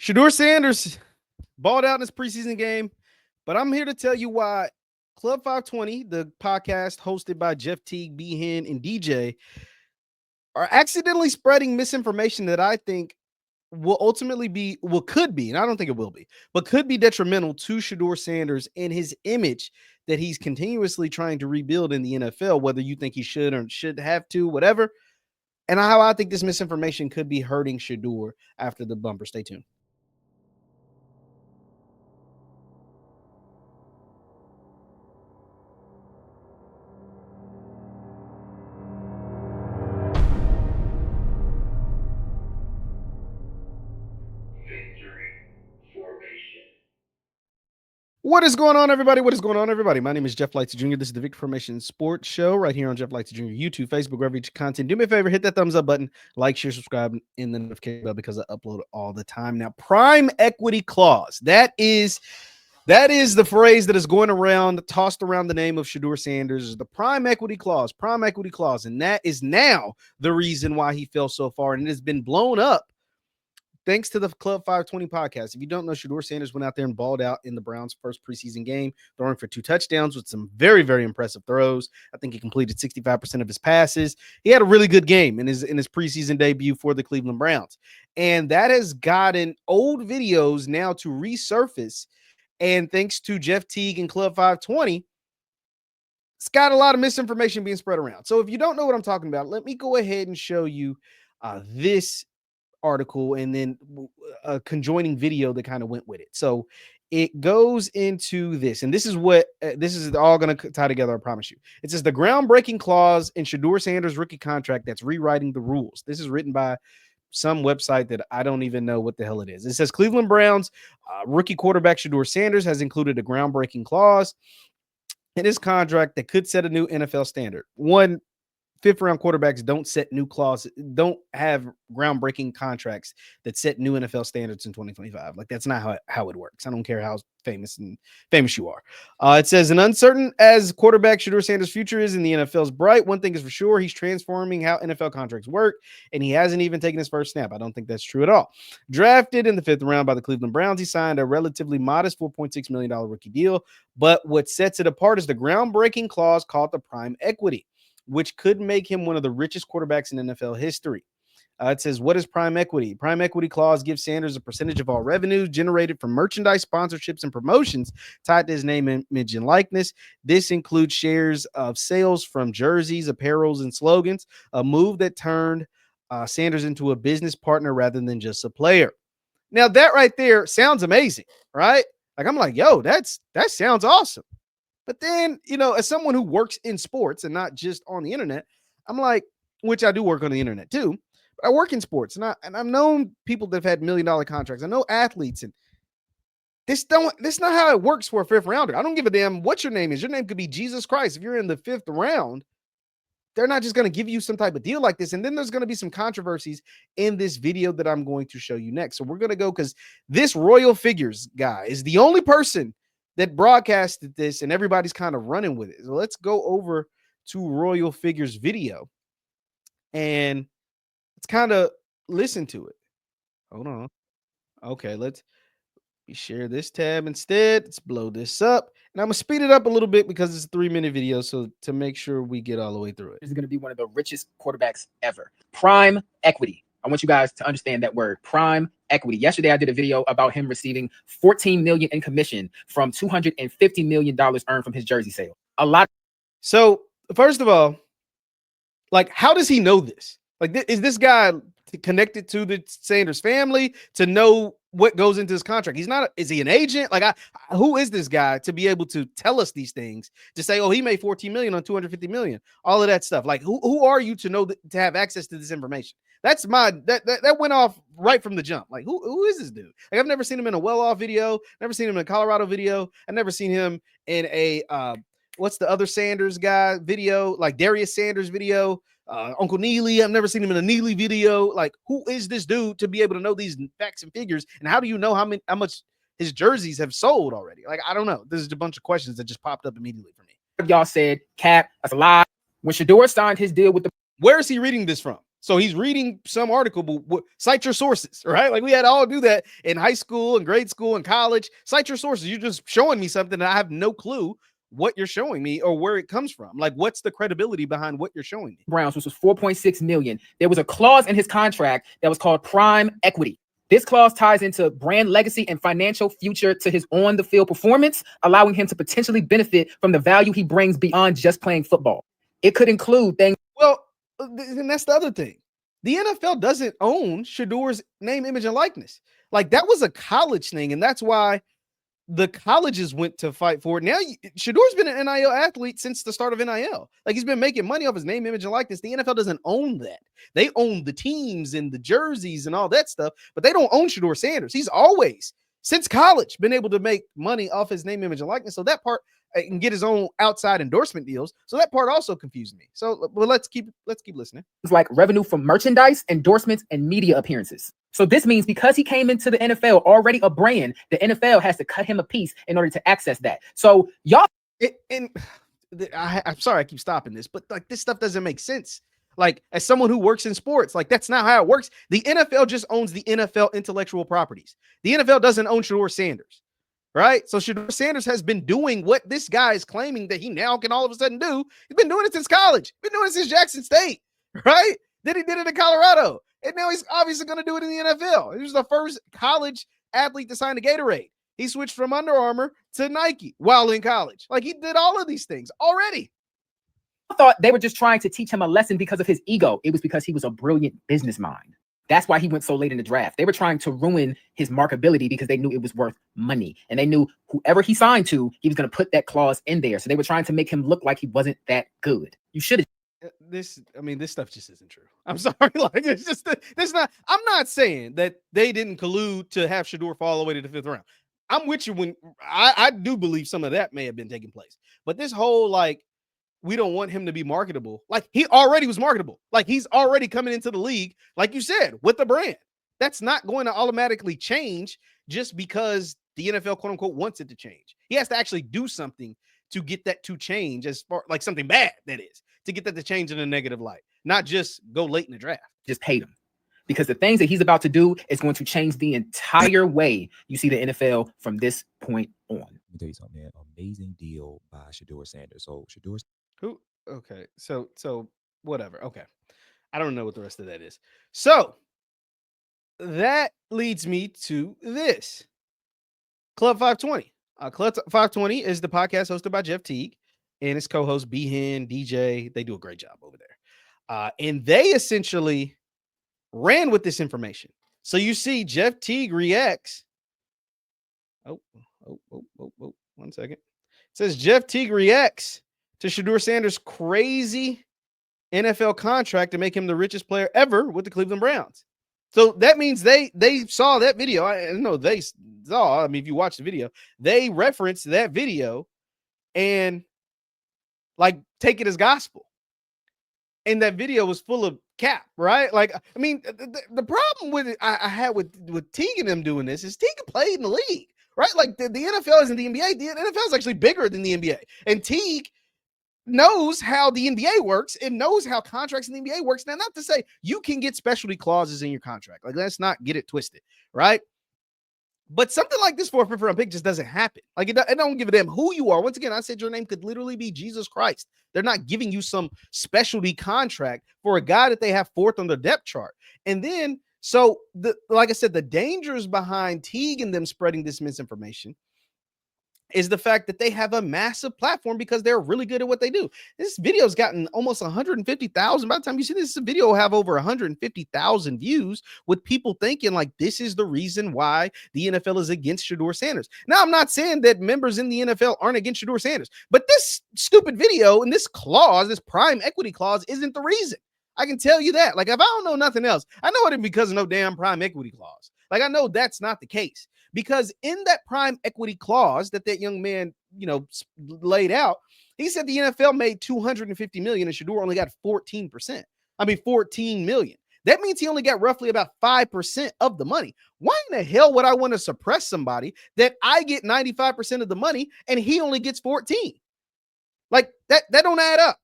Shedeur Sanders balled out in his preseason game, but I'm here to tell you why Club 520, the podcast hosted by Jeff Teague, B Hen, and DJ, are accidentally spreading misinformation that I think will ultimately be, could be, and I don't think it will be, but could be detrimental to Shedeur Sanders and his image that he's continuously trying to rebuild in the NFL, whether you think he should or should have to, whatever. And how I think this misinformation could be hurting Shedeur after the bumper. Stay tuned. What is going on, everybody? What is going on, everybody? My name is Jeff LightsyJr. This is the Victory Formation Sports Show right here on Jeff LightsyJr. YouTube, Facebook, wherever you get your content. Do me a favor, hit that thumbs up button, like, share, subscribe, and the notification bell because I upload all the time. Now, prime equity clause. That is the phrase that is going around, tossed around the name of Shedeur Sanders. The prime equity clause, and that is now the reason why he fell so far, and it has been blown up thanks to the Club 520 podcast. If you don't know, Shedeur Sanders went out there and balled out in the Browns' first preseason game, throwing for 2 touchdowns with some very, very impressive throws. I think he completed 65% of his passes. He had a really good game in his preseason debut for the Cleveland Browns. And that has gotten old videos now to resurface. And thanks to Jeff Teague and Club 520, it's got a lot of misinformation being spread around. So if you don't know what I'm talking about, let me go ahead and show you this article and then a conjoining video that kind of went with it. So it goes into this, and this is what this is all going to tie together. I promise you. It says the groundbreaking clause in Shedeur Sanders' rookie contract that's rewriting the rules. This is written by some website that I don't even know what the hell it is. It says Cleveland Browns rookie quarterback Shedeur Sanders has included a groundbreaking clause in his contract that could set a new NFL standard. One, fifth-round quarterbacks don't set new clauses, don't have groundbreaking contracts that set new NFL standards in 2025. Like, that's not how it works. I don't care how famous you are. It says, an uncertain as quarterback Shedeur Sanders' future is in the NFL's bright. One thing is for sure, he's transforming how NFL contracts work, and he hasn't even taken his first snap. I don't think that's true at all. Drafted in the 5th round by the Cleveland Browns, he signed a relatively modest $4.6 million rookie deal, but what sets it apart is the groundbreaking clause called the prime equity, which could make him one of the richest quarterbacks in NFL history. It says, what is prime equity? Prime equity clause gives Sanders a percentage of all revenues generated from merchandise, sponsorships, and promotions tied to his name, image, and likeness. This includes shares of sales from jerseys, apparels, and slogans, a move that turned Sanders into a business partner rather than just a player. Now, that right there sounds amazing, right? Like, I'm like, yo, that sounds awesome. But then, you know, as someone who works in sports and not just on the internet, I'm like, which I do work on the internet too, but I work in sports and I've known people that have had $1 million contracts. I know athletes, and this not how it works for a 5th rounder. I don't give a damn what your name is. Your name could be Jesus Christ. If you're in the 5th round, they're not just going to give you some type of deal like this. And then there's going to be some controversies in this video that I'm going to show you next. So we're going to go, because this Royal Figures guy is the only person that broadcasted this, and everybody's kind of running with it. So let's go over to Royal Figures video and let's kind of listen to it. Hold on. Okay, let's share this tab instead. Let's blow this up. And I'm going to speed it up a little bit because it's a 3-minute video. So to make sure we get all the way through it. This is going to be one of the richest quarterbacks ever. Prime equity. I want you guys to understand that word, prime equity. Yesterday, I did a video about him receiving $14 million in commission from $250 million earned from his jersey sale. A lot. So first of all, like, how does he know this? Like, is this guy connected to the Sanders family to know what goes into his contract? He's not. Is he an agent? Like, who is this guy to be able to tell us these things? To say, oh, he made $14 million on $250 million. All of that stuff. Like, who are you to know to have access to this information? That's that went off right from the jump. Like, who is this dude? Like, I've never seen him in a well-off video. Never seen him in a Colorado video. I've never seen him in a what's the other Sanders guy video? Like Darius Sanders video. Uncle Neely. I've never seen him in a Neely video. Like, who is this dude to be able to know these facts and figures? And how do you know how much his jerseys have sold already? Like, I don't know. This is a bunch of questions that just popped up immediately for me. Y'all said, Cap, that's a lie. When Shedeur signed his deal with the... Where is he reading this from? So he's reading some article, but cite your sources, right? Like we had to all do that in high school and grade school and college. Cite your sources. You're just showing me something that I have no clue what you're showing me or where it comes from. Like, what's the credibility behind what you're showing me? Browns, which was $4.6 million. There was a clause in his contract that was called prime equity. This clause ties into brand legacy and financial future to his on-the-field performance, allowing him to potentially benefit from the value he brings beyond just playing football. It could include things. Well, and that's the other thing. The NFL doesn't own Shedeur's name, image, and likeness. Like, that was a college thing, and that's why the colleges went to fight for it. Now, Shedeur's been an NIL athlete since the start of NIL. Like, he's been making money off his name, image, and likeness. The NFL doesn't own that. They own the teams and the jerseys and all that stuff, but they don't own Shedeur Sanders. He's always, since college, been able to make money off his name, image, and likeness. So that part, and get his own outside endorsement deals. So that part also confused me. So, well, let's keep listening. It's like revenue from merchandise, endorsements, and media appearances. So this means because he came into the NFL already a brand, the NFL has to cut him a piece in order to access that. So y'all, I'm sorry I keep stopping this, but like this stuff doesn't make sense. Like, as someone who works in sports, like that's not how it works. The NFL just owns the NFL intellectual properties. The NFL doesn't own Shedeur Sanders. Right? So Shedeur Sanders has been doing what this guy is claiming that he now can all of a sudden do. He's been doing it since college. Been doing it since Jackson State, right? Then he did it in Colorado. And now he's obviously going to do it in the NFL. He was the first college athlete to sign to Gatorade. He switched from Under Armour to Nike while in college. Like, he did all of these things already. I thought they were just trying to teach him a lesson because of his ego. It was because he was a brilliant business mind. That's why he went so late in the draft. They were trying to ruin his marketability because they knew it was worth money. And they knew whoever he signed to, he was going to put that clause in there. So they were trying to make him look like he wasn't that good. You should have. This stuff just isn't true. I'm sorry. Like, it's just, I'm not saying that they didn't collude to have Shedeur fall all the way to the 5th round. I'm with you when I do believe some of that may have been taking place. But this whole, like, we don't want him to be marketable. Like, he already was marketable. Like, he's already coming into the league, like you said, with the brand. That's not going to automatically change just because the NFL, quote unquote, wants it to change. He has to actually do something to get that to change, as far like something bad, that is, to get that to change in a negative light, not just go late in the draft. Just hate him. Because the things that he's about to do is going to change the entire way you see the NFL from this point on. Let me tell you something, man. Amazing deal by Shedeur Sanders. So Shedeur. Who? Okay. So whatever. Okay. I don't know what the rest of that is. So that leads me to this. Club 520. Club 520 is the podcast hosted by Jeff Teague and his co-host Behan, DJ. They do a great job over there. And they essentially ran with this information. So you see Jeff Teague reacts. Oh, 1 second. It says Jeff Teague reacts to Shedeur Sanders' crazy NFL contract to make him the richest player ever with the Cleveland Browns. So that means they saw that video. I know they saw. I mean, if you watch the video, they referenced that video and like take it as gospel. And that video was full of cap, right? Like, I mean, the problem with it I had with Teague and them doing this is Teague played in the league, right? Like the NFL isn't the NBA. The NFL is actually bigger than the NBA. And Teague knows how the NBA works and knows how contracts in the NBA works. Now, not to say you can get specialty clauses in your contract. Like, let's not get it twisted, right? But something like this for a 5th round pick just doesn't happen. Like, it don't give a damn who you are. Once again, I said your name could literally be Jesus Christ. They're not giving you some specialty contract for a guy that they have 4th on their depth chart. And then, so like I said, the dangers behind Teague and them spreading this misinformation is the fact that they have a massive platform because they're really good at what they do. This video's gotten almost 150,000. By the time you see this video will have over 150,000 views with people thinking like this is the reason why the NFL is against Shedeur Sanders. Now, I'm not saying that members in the NFL aren't against Shedeur Sanders, but this stupid video and this clause, this prime equity clause, isn't the reason. I can tell you that. Like, if I don't know nothing else, I know it because of no damn prime equity clause. Like, I know that's not the case. Because in that prime equity clause that young man, laid out, he said the NFL made $250 million and Shedeur only got 14%. I mean, 14 million. That means he only got roughly about 5% of the money. Why in the hell would I want to suppress somebody that I get 95% of the money and he only gets 14? Like that don't add up.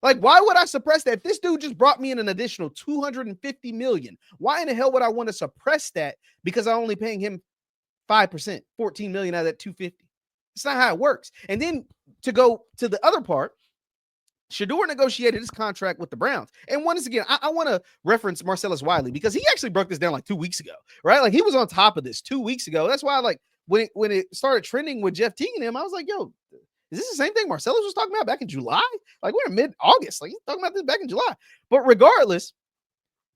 Like, why would I suppress that? If this dude just brought me in an additional 250 million, why in the hell would I want to suppress that because I'm only paying him 5%, 14 million out of that 250? It's not how it works. And then to go to the other part, Shedeur negotiated his contract with the Browns. And once again, I want to reference Marcellus Wiley because he actually broke this down like 2 weeks ago, right? Like he was on top of this 2 weeks ago. That's why like when it started trending with Jeff Teague and him, I was like, yo, is this the same thing Marcellus was talking about back in July? Like we're in mid-August. Like he's talking about this back in July. But regardless,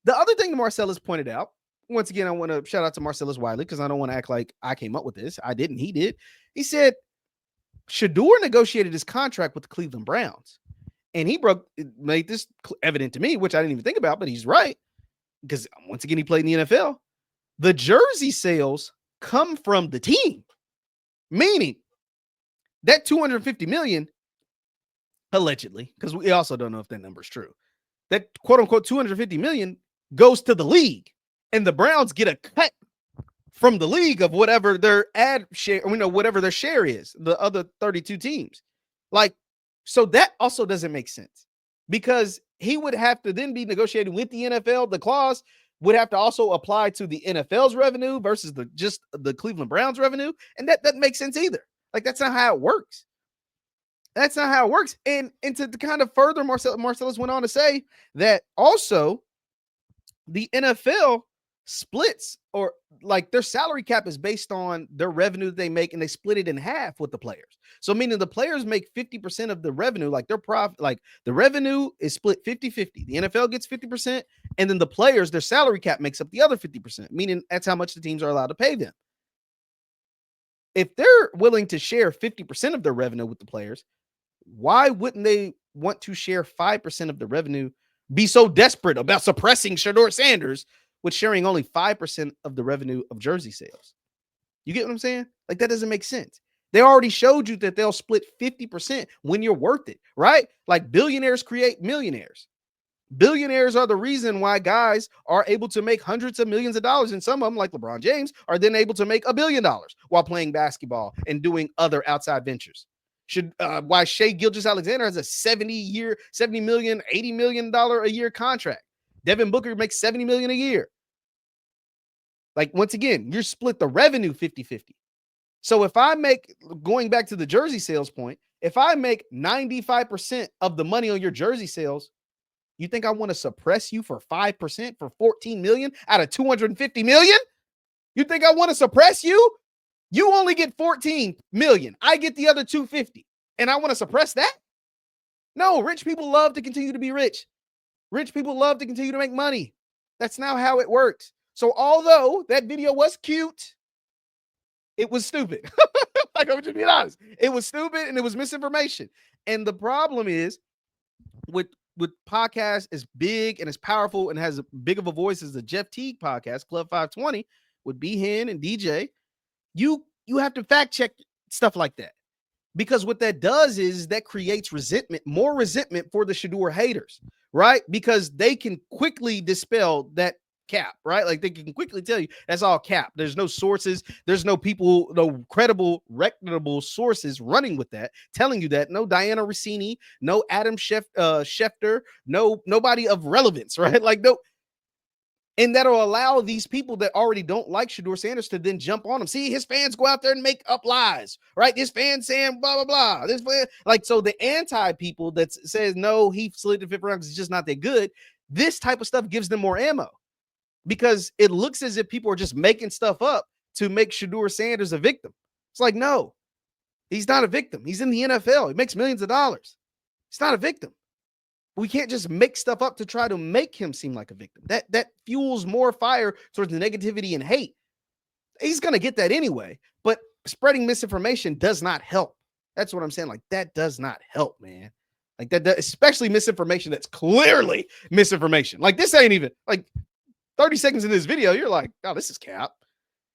the other thing that Marcellus pointed out, once again, I want to shout out to Marcellus Wiley because I don't want to act like I came up with this. I didn't. He did. He said Shedeur negotiated his contract with the Cleveland Browns. And he made this evident to me, which I didn't even think about, but he's right. Because once again, he played in the NFL. The jersey sales come from the team. Meaning that 250 million, allegedly, because we also don't know if that number is true. That quote unquote 250 million goes to the league. And the Browns get a cut from the league of whatever their ad share, whatever their share is, the other 32 teams. Like, so that also doesn't make sense because he would have to then be negotiating with the NFL. The clause would have to also apply to the NFL's revenue versus just the Cleveland Browns revenue. And that doesn't make sense either. Like, that's not how it works. That's not how it works. And to kind of further, Marcellus went on to say that also the NFL splits, or like their salary cap is based on their revenue that they make, and they split it in half with the players. So meaning the players make 50% of the revenue, like their profit, like the revenue is split 50-50. The NFL gets 50%, and then the players, their salary cap makes up the other 50%, meaning that's how much the teams are allowed to pay them. If they're willing to share 50% of their revenue with the players, why wouldn't they want to share 5% of the revenue, be so desperate about suppressing Shedeur Sanders with sharing only 5% of the revenue of jersey sales? You get what I'm saying? Like, that doesn't make sense. They already showed you that they'll split 50% when you're worth it, right? Like, billionaires create millionaires. Billionaires are the reason why guys are able to make hundreds of millions of dollars. And some of them, like LeBron James, are then able to make $1 billion while playing basketball and doing other outside ventures. Why Shai Gilgeous-Alexander has a 70 million, $80 million a year contract. Devin Booker makes $70 million a year. Like, once again, you're split the revenue 50-50. So if I make, going back to the jersey sales point, if I make 95% of the money on your jersey sales, you think I want to suppress you for 5% for 14 million out of 250 million? You think I want to suppress you? You only get 14 million. I get the other 250. And I want to suppress that? No, rich people love to continue to be rich. Rich people love to continue to make money. That's not how it works. So although that video was cute, it was stupid. Like, I'm just being honest. It was stupid and it was misinformation. And the problem is with podcasts as big and as powerful and has as big of a voice as the Jeff Teague podcast, Club 520, with B-Hen and DJ, you have to fact check stuff like that. Because what that does is that creates resentment, more resentment for the Shedeur haters, right? Because they can quickly dispel that cap, right? Like, they can quickly tell you that's all cap. There's no sources. There's no people, no credible, reputable sources running with that, telling you that. No Diana Rossini, no Adam Schefter, nobody of relevance, right? Like, no. And that'll allow these people that already don't like Shedeur Sanders to then jump on him. See, his fans go out there and make up lies, right? This fan saying blah, blah, blah. This fan, like, so the anti-people that says, no, he slid the fifth round because he's just not that good, this type of stuff gives them more ammo because it looks as if people are just making stuff up to make Shedeur Sanders a victim. It's like, no, he's not a victim. He's in the NFL. He makes millions of dollars. He's not a victim. We can't just make stuff up to try to make him seem like a victim. That fuels more fire towards the negativity and hate. He's going to get that anyway, but spreading misinformation does not help. That's what I'm saying. Like, that does not help, man. Like, that especially misinformation that's clearly misinformation. Like, this ain't even, like, 30 seconds in this video, you're like, oh, this is cap.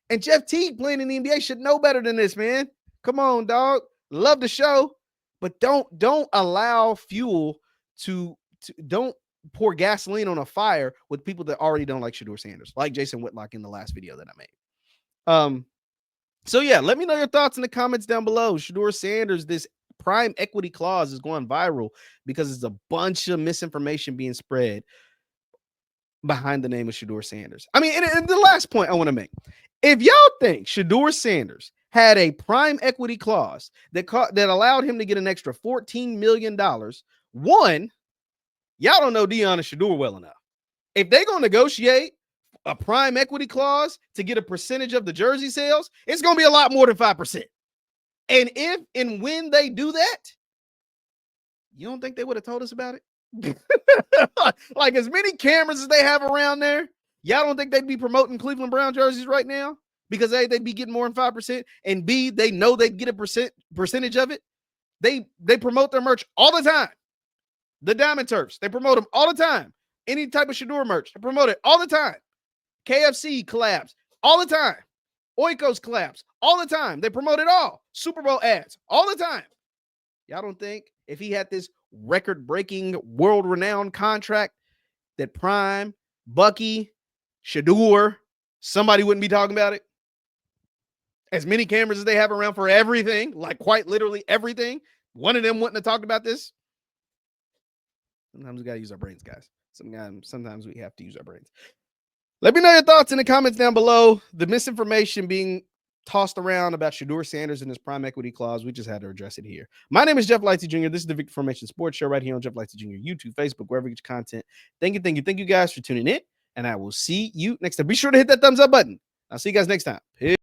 And Jeff Teague playing in the NBA should know better than this, man. Come on, dog. Love the show, but don't allow fuel to don't pour gasoline on a fire with people that already don't like Shedeur Sanders, like Jason Whitlock in the last video that I made. So yeah, let me know your thoughts in the comments down below. Shedeur Sanders, this prime equity clause is going viral because it's a bunch of misinformation being spread behind the name of Shedeur Sanders. I mean, and the last point I want to make, if y'all think Shedeur Sanders had a prime equity clause that allowed him to get an extra $14 million, one, y'all don't know Deion and Shedeur well enough. If they're going to negotiate a prime equity clause to get a percentage of the jersey sales, it's going to be a lot more than 5%. And if and when they do that, you don't think they would have told us about it? Like, as many cameras as they have around there, y'all don't think they'd be promoting Cleveland Brown jerseys right now? Because A, they'd be getting more than 5%, and B, they know they'd get a percentage of it. They promote their merch all the time. The Diamond Turfs, they promote them all the time. Any type of Shedeur merch, they promote it all the time. KFC collabs all the time. Oikos collabs all the time. They promote it all. Super Bowl ads all the time. Y'all don't think if he had this record-breaking, world-renowned contract that Prime, Bucky, Shedeur, somebody wouldn't be talking about it? As many cameras as they have around for everything, like quite literally everything, one of them wouldn't have talked about this? Sometimes we got to use our brains, guys. Sometimes we have to use our brains. Let me know your thoughts in the comments down below. The misinformation being tossed around about Shedeur Sanders and his prime equity clause, we just had to address it here. My name is Jeff LightsyJr. This is the Victor Formation Sports Show right here on Jeff LightsyJr. YouTube, Facebook, wherever you get your content. Thank you guys for tuning in, and I will see you next time. Be sure to hit that thumbs up button. I'll see you guys next time. Peace.